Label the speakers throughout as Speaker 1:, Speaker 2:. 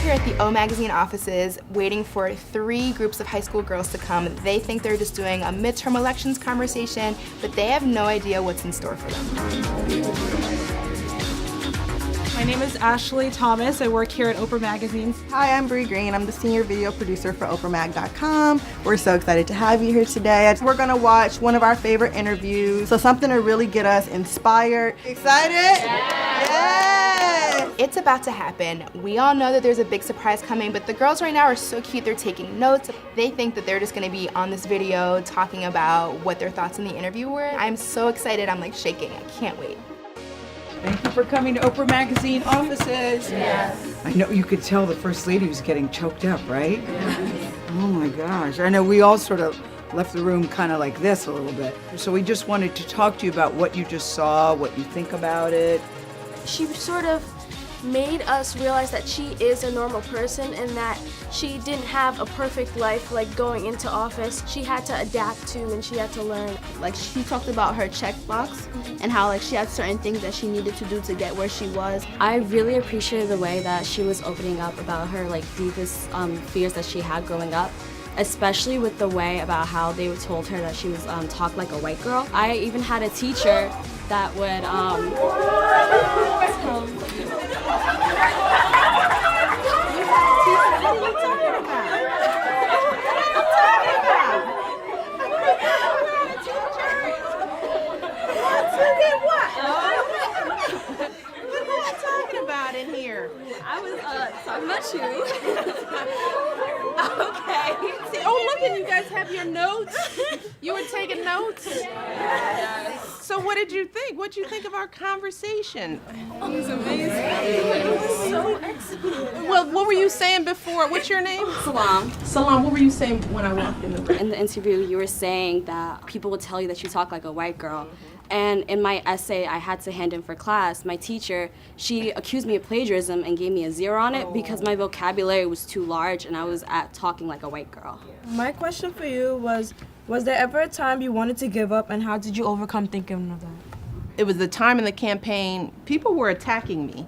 Speaker 1: here at the O Magazine offices waiting for 3 groups of high school girls to come. They think they're just doing a midterm elections conversation, but they have no idea what's in store for them.
Speaker 2: My name is Ashley Thomas. I work here at Oprah Magazine.
Speaker 3: Hi, I'm Bree Green. I'm the senior video producer for OprahMag.com. We're so excited to have you here today. We're gonna watch one of our favorite interviews, so something to really get us inspired. Excited? Yes!
Speaker 1: It's about to happen. We all know that there's a big surprise coming, but the girls right now are so cute. They're taking notes. They think that they're just gonna be on this video talking about what their thoughts in the interview were. I'm so excited. I'm like shaking. I can't wait.
Speaker 4: Thank you for coming to Oprah Magazine offices.
Speaker 1: Yes.
Speaker 4: I know you could tell the First Lady was getting choked up, right? Yeah. Oh my gosh. I know we all sort of left the room kind of like this a little bit. So we just wanted to talk to you about what you just saw, what you think about it.
Speaker 5: She sort of made us realize that she is a normal person and that she didn't have a perfect life like going into office. She had to adapt to and she had to learn.
Speaker 6: Like she talked about her checkbox and how like she had certain things that she needed to do to get where she was.
Speaker 7: I really appreciated the way that she was opening up about her like deepest fears that she had growing up, especially with the way about how they told her that she was talked like a white girl. I even had a teacher that would
Speaker 2: in here.
Speaker 6: I was talking about you.
Speaker 2: Okay. See, oh, look at you guys have your notes. You were taking notes? Yes. So what did you think? What did you think of our conversation? It was amazing. It was so excellent. Well, what were you saying before? What's your name?
Speaker 7: Salam.
Speaker 2: Salam, what were you saying when I walked in the room?
Speaker 7: In the interview, you were saying that people would tell you that you talk like a white girl. And in my essay I had to hand in for class, my teacher, she accused me of plagiarism and gave me a 0 on it because my vocabulary was too large and I was talking like a white girl.
Speaker 8: My question for you was there ever a time you wanted to give up and how did you overcome thinking of that?
Speaker 2: It was the time in the campaign, people were attacking me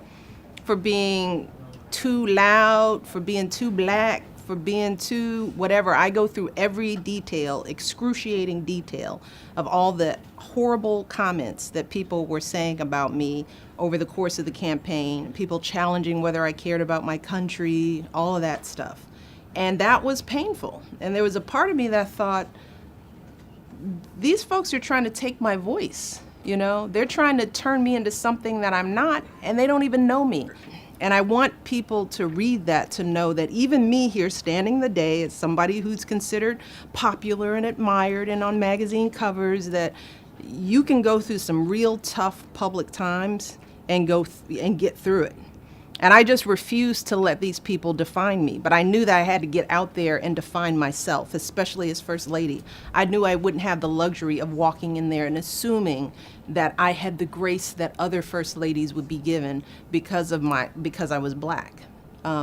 Speaker 2: for being too loud, for being too black, for being too whatever. I go through every detail, excruciating detail of all the horrible comments that people were saying about me over the course of the campaign, people challenging whether I cared about my country, all of that stuff. And that was painful. And there was a part of me that thought, these folks are trying to take my voice, you know? They're trying to turn me into something that I'm not, and they don't even know me. And I want people to read that, to know that even me here standing the day as somebody who's considered popular and admired and on magazine covers, that you can go through some real tough public times and and get through it. And I just refused to let these people define me. But I knew that I had to get out there and define myself, especially as First Lady. I knew I wouldn't have the luxury of walking in there and assuming that I had the grace that other First Ladies would be given because I was black.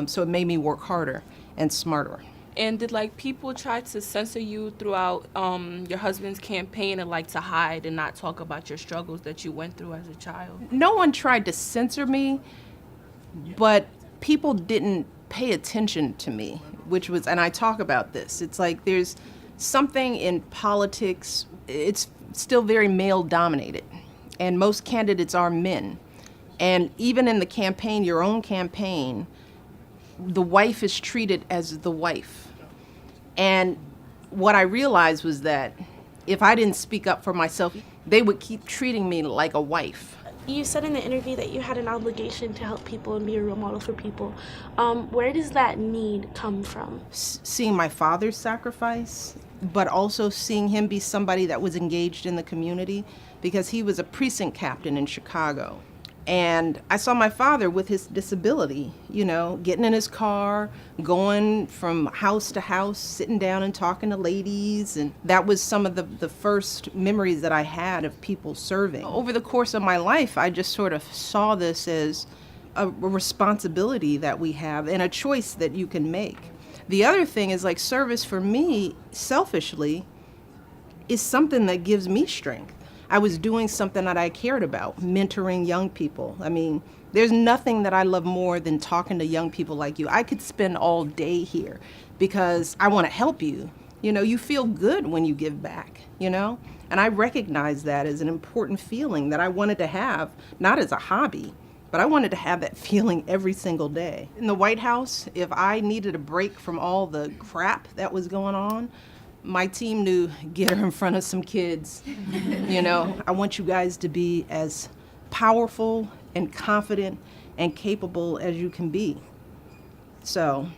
Speaker 2: So it made me work harder and smarter.
Speaker 9: And did like people try to censor you throughout your husband's campaign and like to hide and not talk about your struggles that you went through as a child?
Speaker 2: No one tried to censor me, but people didn't pay attention to me, which was, and I talk about this, it's like there's something in politics, it's still very male dominated, and most candidates are men. And even in the campaign, your own campaign, the wife is treated as the wife. And what I realized was that if I didn't speak up for myself, they would keep treating me like a wife.
Speaker 5: You said in the interview that you had an obligation to help people and be a role model for people. Where does that need come from?
Speaker 2: Seeing my father's sacrifice, but also seeing him be somebody that was engaged in the community, because he was a precinct captain in Chicago. And I saw my father with his disability, you know, getting in his car, going from house to house, sitting down and talking to ladies. And that was some of the first memories that I had of people serving. Over the course of my life, I just sort of saw this as a responsibility that we have and a choice that you can make. The other thing is, like, service for me, selfishly, is something that gives me strength. I was doing something that I cared about, mentoring young people. I mean, there's nothing that I love more than talking to young people like you. I could spend all day here because I want to help you. You know, you feel good when you give back, you know? And I recognize that as an important feeling that I wanted to have, not as a hobby, but I wanted to have that feeling every single day. In the White House, if I needed a break from all the crap that was going on, my team knew, get her in front of some kids. You know, I want you guys to be as powerful and confident and capable as you can be. So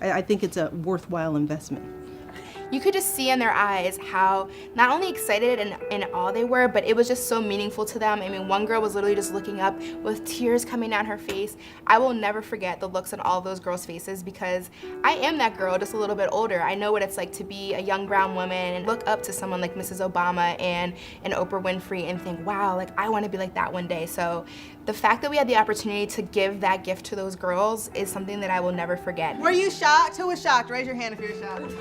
Speaker 2: I think it's a worthwhile investment.
Speaker 1: You could just see in their eyes how not only excited and awe they were, but it was just so meaningful to them. I mean, one girl was literally just looking up with tears coming down her face. I will never forget the looks on all of those girls' faces because I am that girl, just a little bit older. I know what it's like to be a young brown woman and look up to someone like Mrs. Obama and Oprah Winfrey and think, wow, like I want to be like that one day. So the fact that we had the opportunity to give that gift to those girls is something that I will never forget.
Speaker 3: Were you shocked? Who was shocked? Raise your hand if you're shocked.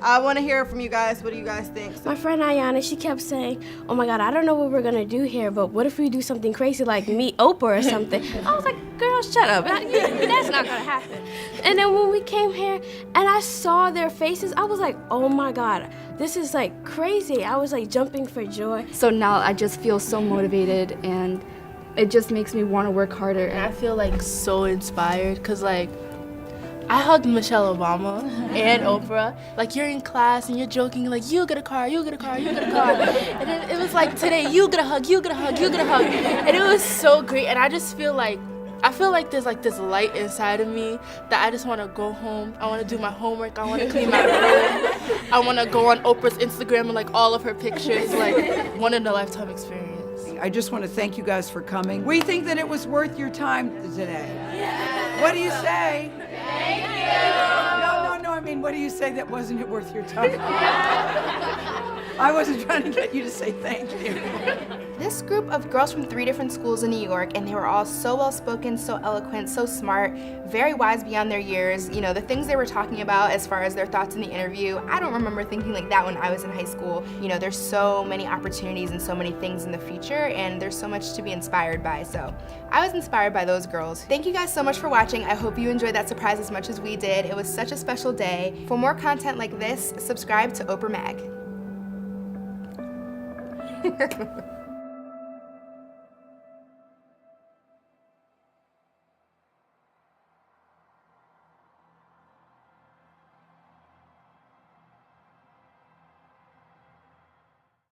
Speaker 3: I want to hear from you guys. What do you guys think?
Speaker 5: My friend Ayana, she kept saying, oh my God, I don't know what we're gonna do here, but what if we do something crazy like meet Oprah or something? I was like, girl, shut up. That's not gonna happen. And then when we came here and I saw their faces, I was like, oh my God, this is like crazy. I was like jumping for joy.
Speaker 10: So now I just feel so motivated and it just makes me want to work harder.
Speaker 8: And I feel like so inspired because like I hugged Michelle Obama and Oprah. Like you're in class and you're joking like you get a car, you get a car, you get a car. And then it was like today you get a hug, you get a hug, you get a hug. And it was so great and I just feel like there's like this light inside of me that I just want to go home. I want to do my homework. I want to clean my room. I want to go on Oprah's Instagram and like all of her pictures, like one in a lifetime experience.
Speaker 4: I just want to thank you guys for coming. We think that it was worth your time today. Yeah. What do you say? Thank you. No, I mean, what do you say that wasn't worth your time? I wasn't trying to get you to say thank you.
Speaker 1: This group of girls from 3 different schools in New York, and they were all so well-spoken, so eloquent, so smart, very wise beyond their years. You know, the things they were talking about as far as their thoughts in the interview, I don't remember thinking like that when I was in high school. You know, there's so many opportunities and so many things in the future, and there's so much to be inspired by. So I was inspired by those girls. Thank you guys so much for watching. I hope you enjoyed that surprise as much as we did. It was such a special day. For more content like this, subscribe to Oprah Mag.